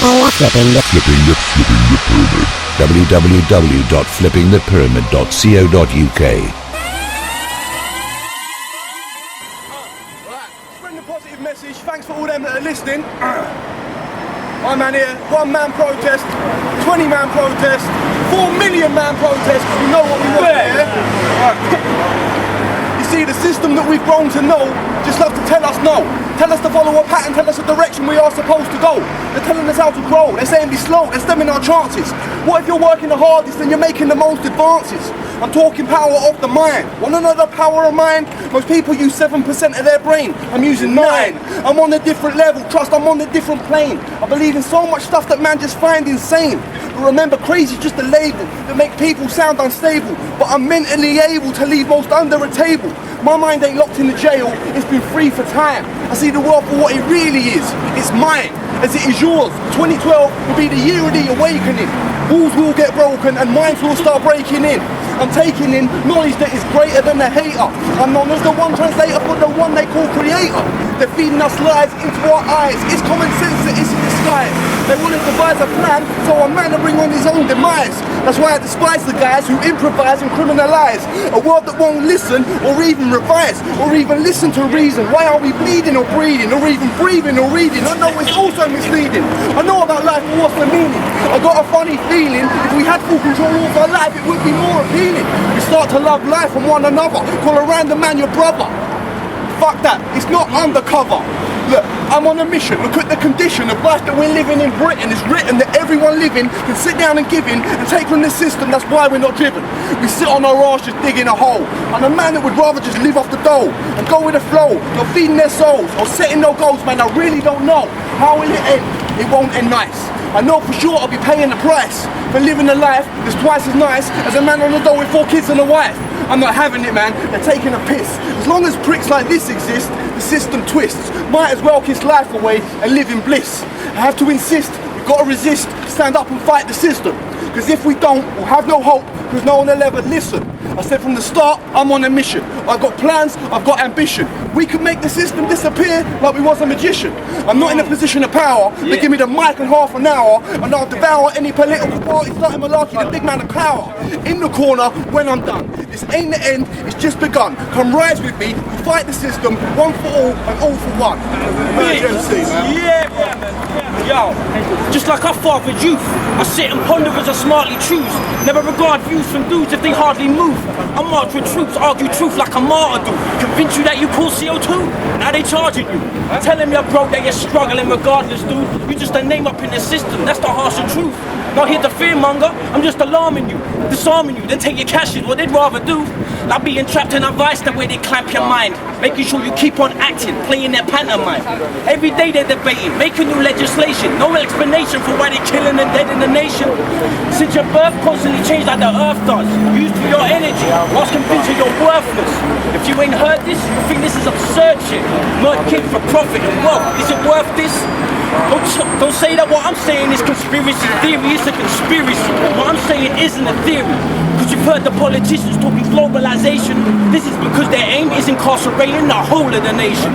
Flipping the Pyramid. www.flippingthepyramid.co.uk. Spreading the positive message. Thanks for all them that are listening. My man here, 1 man protest, 20 man protest, 4 million man protest. You know what we want here. You see, the system that we've grown to know just love to tell us no. Tell us to follow a pattern, tell us the direction we are supposed to go. They're telling us how to grow, they're saying be slow, they're stemming our chances. What if you're working the hardest and you're making the most advances? I'm talking power of the mind. Want another power of mind? Most people use 7% of their brain. I'm using 9. I'm on a different level, trust I'm on a different plane. I believe in so much stuff that man just find insane. But remember, crazy's just a label that make people sound unstable. But I'm mentally able to leave most under a table. My mind ain't locked in the jail, it's been free for time. I see the world for what it really is, it's mine, as it is yours. 2012 will be the year of the awakening. Walls will get broken and minds will start breaking in. I'm taking in knowledge that is greater than the hater. I'm known as the one translator for the one they call creator. They're feeding us lies into our eyes. It's common sense that it's in disguise. They want to devise a plan, so a man to bring on his own demise. That's why I despise the guys who improvise and criminalize. A world that won't listen or even revise or even listen to reason. Why are we bleeding or breathing or even breathing or reading? I know it's also misleading. I know about life, but what's the meaning? I got a funny feeling if we had full control of our life, it would be more appealing. We start to love life and one another. Call a random man your brother. Fuck that, it's not undercover. Look, I'm on a mission. Look at the condition of life that we're living in Britain. It's written that everyone living can sit down and give in and take from the system. That's why we're not driven. We sit on our arse just digging a hole. I'm a man that would rather just live off the dough and go with the flow. Not feeding their souls or setting no goals, man. I really don't know. How will it end? It won't end nice. I know for sure I'll be paying the price for living a life that's twice as nice as a man on the dough with 4 kids and a wife. I'm not having it, man. They're taking a piss. As long as pricks like this exist, the system twists. Might as well kiss life away and live in bliss. I have to insist, we've got to resist, stand up and fight the system. Because if we don't, we'll have no hope, because no one will ever listen. I said from the start, I'm on a mission. I've got plans, I've got ambition. We could make the system disappear like we was a magician. I'm not in a position of power, but give me the mic in half an hour, and I'll devour any political party starting malarkey, the big man of power. In the corner when I'm done. This ain't the end, it's just begun. Come rise with me, we'll fight the system, one for all and all for one. Emerge MC, man. Yeah, man. Yo, just like our fathered youth, I sit and ponder as I smartly choose. Never regard views from dudes if they hardly move. I march with troops, argue truth like a martyr do. Convince you that you pull CO2, now they charging you. Telling me broke that you're struggling regardless, dude. You just a name up in the system, that's the harsher truth. Not here to fearmonger, I'm just alarming you, disarming you, then take your cash is what they'd rather do. Like being trapped in a vice, the way they clamp your mind. Making sure you keep on acting, playing their pantomime. Every day they're debating, making new legislation. No explanation for why they're killing and dead in the nation. Since your birth constantly changed like the earth does. Used for your energy, whilst convincing you're worthless. If you ain't heard this, you think this is absurd shit. Murder king for profit and wealth, is it worth this? Don't say that what I'm saying is conspiracy theory, it's a conspiracy. What I'm saying isn't a theory. Because you've heard the politicians talking globalization. This is because their aim is incarcerating the whole of the nation.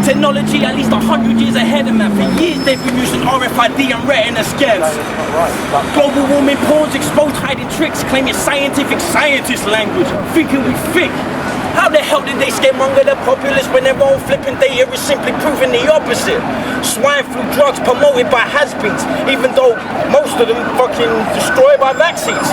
Technology at least 100 years ahead of man. For years they've been using RFID and retina scans. Global warming pawns expose hiding tricks, claiming scientific scientist language, thinking we think. How the hell did they scaremonger the populace when their own flipping data is simply proving the opposite? Swine flu drugs promoted by has-beens, even though most of them fucking destroyed by vaccines.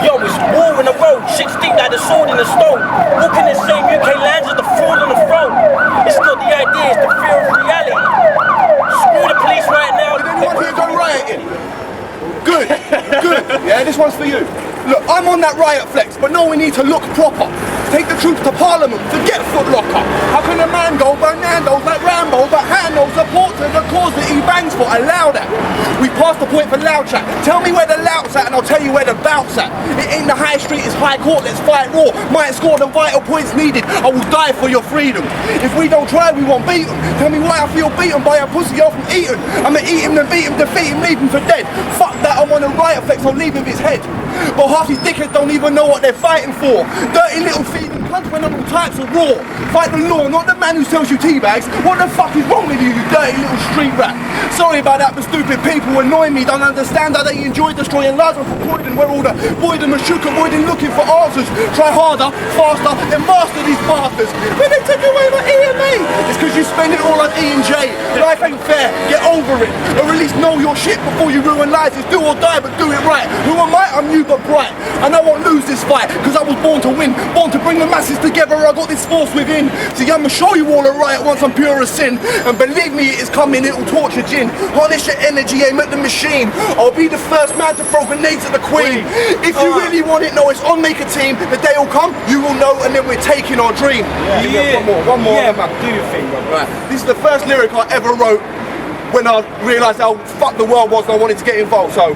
Yo, it's war in the road, shit's deep like the sword in the stone. Walking the same UK lands as the fraud on the throne. It's not the idea, it's the fear of reality. Screw the police right now. Did anyone here go rioting? Good, good. Yeah, this one's for you. Look, I'm on that riot flex, but no, we need to look proper. Take the troops to Parliament, forget Foot Locker. How can a man go Bernardo's like Rambo, but handles support to the cause that he bangs for? Allow that. We passed the point for loud chat. Tell me where the loud's at and I'll tell you where the bout's at. It ain't the high street, it's high court, let's fight raw. Might score the vital points needed, I will die for your freedom. If we don't try, we won't beat them. Tell me why I feel beaten by a pussy off from Eton. I'ma eat him, then beat him, defeat him, leave him for dead. Fuck that, I'm on a riot flex, I'll leave him his head. But half these dickheads don't even know what they're fighting for. Dirty little feeding Cunts went on all types of war. Fight the law, not the man who sells you tea bags. What the fuck is wrong with you, you dirty little street rat? Sorry about that, but stupid people annoy me. Don't understand how they enjoy destroying lives of Croydon, where all the void and Mashook avoiding looking for answers. Try harder, faster, then master these bastards. When they took away my EMA, it's because you spend it all on E&J. Life ain't fair, get over it. Or at least know your shit before you ruin lives. It's do or die, but do it right. Who am I? I'm new but bright. And I won't lose this fight, because I was born to win. Born to bring the masses together, I got this force within. See, I'ma show you all a riot once I'm pure as sin. And believe me, it is coming, it'll torture gin. Harness your energy, aim at the machine. I'll be the first man to throw grenades at the Queen. If you really want it, know it's on, make a team. The day will come, you will know, and then we're taking our dream. One more. Yeah, man, do your thing, bro. Right. This is the first lyric I ever wrote when I realised how fucked the world was and I wanted to get involved. So,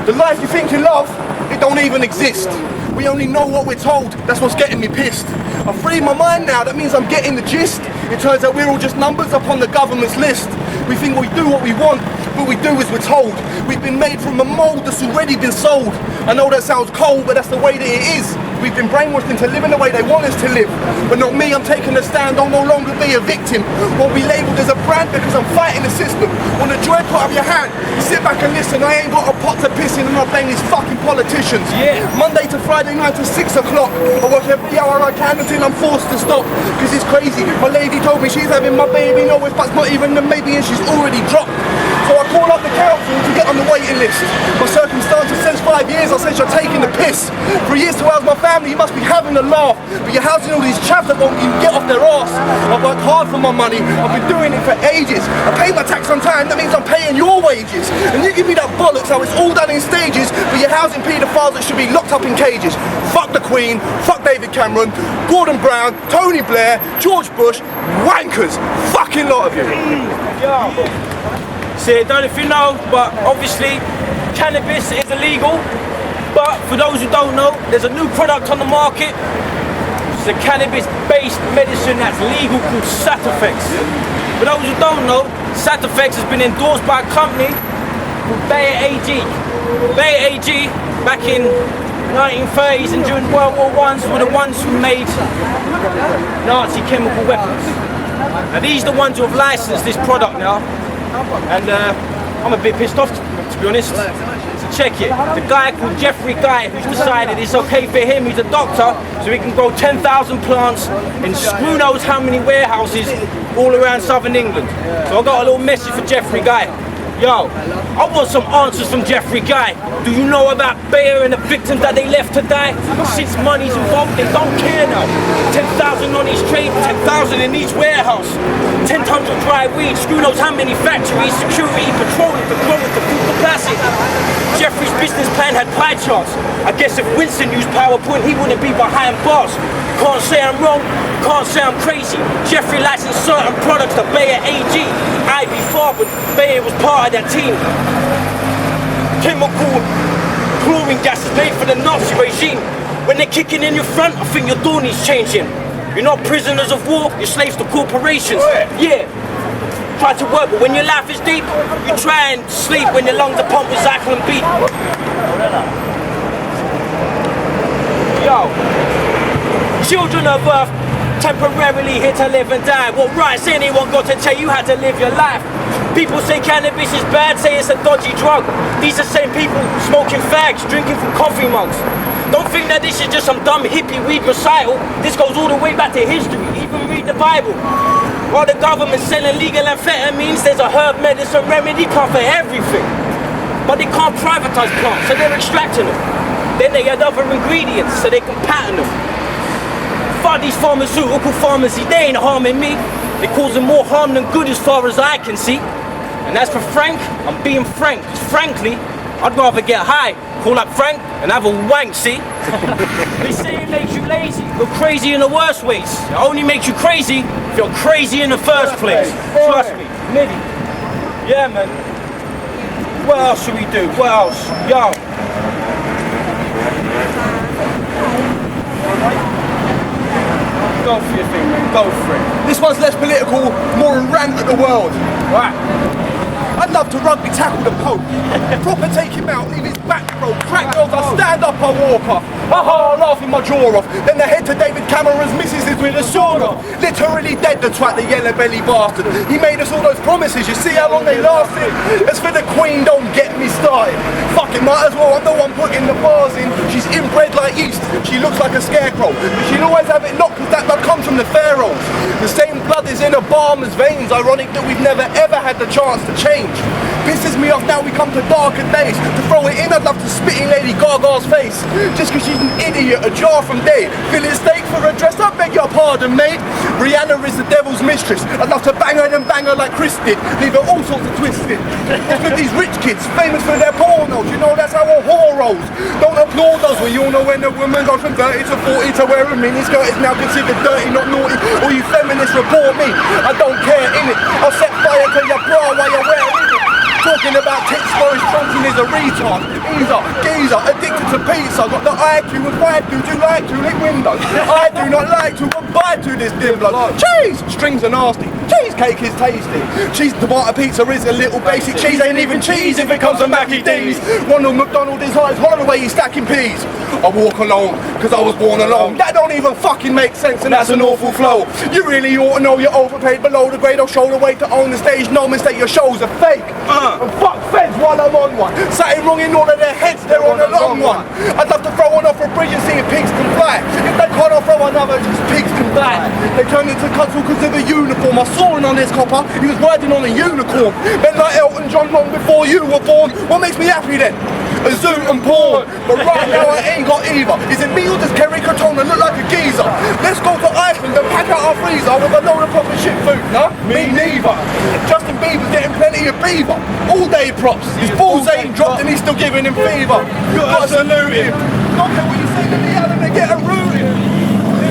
the life you think you love, it don't even exist. We only know what we're told, that's what's getting me pissed. I've freed my mind now, that means I'm getting the gist. It turns out we're all just numbers up on the government's list. We think we do what we want, but we do as we're told. We've been made from a mould that's already been sold. I know that sounds cold, but that's the way that it is. We've been brainwashed into living the way they want us to live. But not me, I'm taking a stand, I'll no longer be a victim. Won't be labelled as a brand because I'm fighting the system. On the joy part of your hand, you sit back and listen. I ain't got a pot to piss in and I blame these fucking politicians. Yeah. Monday to Friday night to 6 o'clock. I work every hour I can until I'm forced to stop. Cause it's crazy, my lady told me she's having my baby. No, if that's not even the maybe and she's already dropped. So I call up the council to get on the waiting list. My circumstances says 5 years, I said you're taking the piss. 3 years to house my family, you must be having a laugh. But you're housing all these chaps that won't even get off their arse. I've worked hard for my money, I've been doing it for ages. I pay my tax on time, that means I'm paying your wages. And you give me that bollocks, how it's all done in stages. But you're housing paedophiles that should be locked up in cages. Fuck the Queen, fuck David Cameron, Gordon Brown, Tony Blair, George Bush, wankers, fucking lot of you. See, I don't know if you know, but obviously cannabis is illegal. But for those who don't know, there's a new product on the market. It's a cannabis-based medicine that's legal called Satafex. For those who don't know, Satafex has been endorsed by a company called Bayer AG. Bayer AG, back in 1930s and during World War I, were the ones who made Nazi chemical weapons. Now these are the ones who have licensed this product now. And I'm a bit pissed off, to be honest. So check it. The guy called Jeffrey Guy, who's decided it's okay for him, he's a doctor, so he can grow 10,000 plants in screw knows how many warehouses all around southern England. So I got a little message for Jeffrey Guy. Yo, I want some answers from Jeffrey Guy. Do you know about Bayer and the victims that they left to die? Since money's involved, they don't care now. 10,000 on each trade, 10,000 in each warehouse. 10 tons of dry weed, screw knows how many factories, security, petroleum to grow into full capacity. Jeffrey's business plan had pie charts. I guess if Winston used PowerPoint, he wouldn't be behind bars. Can't say I'm wrong, can't say I'm crazy. Jeffrey licensed certain products to Bayer AG. I be far, but Bayer was part of that team. Chemical chlorine gas is made for the Nazi regime. When they're kicking in your front, I think your door needs changing. You're not prisoners of war, you're slaves to corporations. Yeah. Try to work, but when your life is deep, you try and sleep when your lungs are pumped with cyclone beat. Yo. Children of Earth temporarily here to live and die. What rights anyone got to tell you how to live your life? People say cannabis is bad, say it's a dodgy drug. These are the same people smoking fags, drinking from coffee mugs. Don't think that this is just some dumb hippie weed recital. This goes all the way back to history, even read the Bible. While the government's selling legal amphetamines, there's a herb medicine remedy plant for everything. But they can't privatize plants, so they're extracting them. Then they add other ingredients, so they can patent them. Fuck these pharmaceutical pharmacies, they ain't harming me. They're causing more harm than good as far as I can see. And as for Frank, I'm being frank, because frankly, I'd rather get high, call up Frank, and have a wank, see? They say it makes you lazy, but crazy in the worst ways. It only makes you crazy if you're crazy in the first place. Trust me, MIDI. Yeah, man. What else should we do? What else? Yo. Go for your thing, man. Go for it. This one's less political, more a rant at the world. Right. I'd love to rugby tackle the Pope. Proper take him out, leave his back broke. Crack girls, I stand up, I walk off. Haha, laughing my jaw off. Then the head to David Cameron's missus is with a sword off. Literally dead, the twat, the yellow belly bastard. He made us all those promises, you see how long they lasted? As for the Queen, don't get me started. Fuck it, might as well, I'm the one putting the bars in. She's inbred like yeast, she looks like a scarecrow. But she'll always have it locked, cause that blood comes from the pharaohs. The same blood is in Obama's veins. Ironic that we've never ever had the chance to change. Pisses me off now we come to darker days. To throw it in, I'd love to spit in Lady Gaga's face. Just cause she's an idiot, a jar from day. Fillet steak for a dress, I beg your pardon, mate. Rihanna is the devil's mistress. I'd love to bang her and bang her like Chris did. Leave her all sorts of twisted. What's with these rich kids, famous for their pornos? You know that's how a whore rolls. Don't applaud us, we all know when a woman goes from 30 to 40 to wear a miniskirt is now considered dirty, not naughty. All you feminists report me, I don't care, innit? I'll set fire to your bra while you're wearing it. Talking about tits, Boris Johnson is a retard. Geezer, addicted to pizza. Got the IQ of 5 dudes who like to lick windows. I do not like to abide to this dim blood. Cheese! Strings are nasty. Cheesecake is tasty. Cheese tomato pizza is a little basic. Cheese ain't even cheese if it comes from Mackie D's. Ronald McDonald is high as Holloway, he's stacking peas. I walk alone, cause I was born alone. That don't even fucking make sense and that's an awful flow. You really ought to know you're overpaid below the grade or shoulder weight to own the stage. No mistake, your shows are fake. And fuck feds while I'm on one. Something wrong in all of their heads, they're on a long one. I'd love to throw one off a bridge and see if pigs can fly. If they can't, I'll throw another, just pigs can fly. They turned into cunts because of a uniform. I saw him on this copper, he was riding on a unicorn. Then like Elton John long before you were born. What makes me happy then? A zoo and porn. But right now I ain't got either. Is it me or does Kerry Katona look like a geezer? Let's go to Iceland and pack out our freezer with a load of proper shit food, no? Me neither. Justin Bieber's getting plenty of beaver. All day props. His balls ain't dropped and he's still giving him fever. Gotta salute him. Don't care what you say to Lee Allen and get a rooting.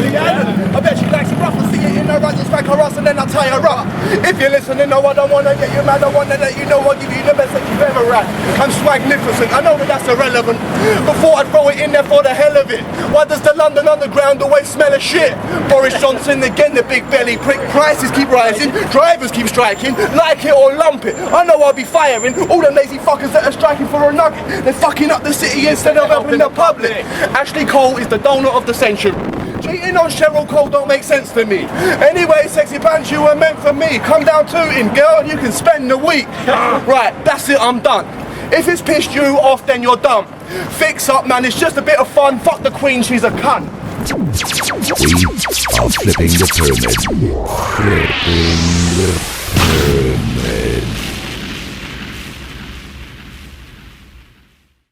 Lee Allen, I bet she likes it rough. I see it in her eyes and smack her ass and then I tie her up. If you're listening, no, I don't wanna get you mad. I wanna let you know I'll give you the best that you've ever had. I'm swagnificent, I know that that's irrelevant. Before I throw it in there for the hell of it. Why does the London Underground always smell of shit? Boris Johnson again, the big belly prick. Prices keep rising, drivers keep striking. Like it or lump it, I know I'll be firing all them lazy fuckers that are striking for a nugget. They're fucking up the city instead of helping the public. Ashley Cole is the donut of the century. Cheating on Cheryl Cole don't make sense to me. Anyway, sexy pants, you were meant for me. Come down tooting, girl, and you can spend the week. Right, that's it, I'm done. If it's pissed you off, then you're dumb. Fix up, man, it's just a bit of fun. Fuck the Queen, she's a cunt. We are flipping the pyramid. Flipping the pyramid.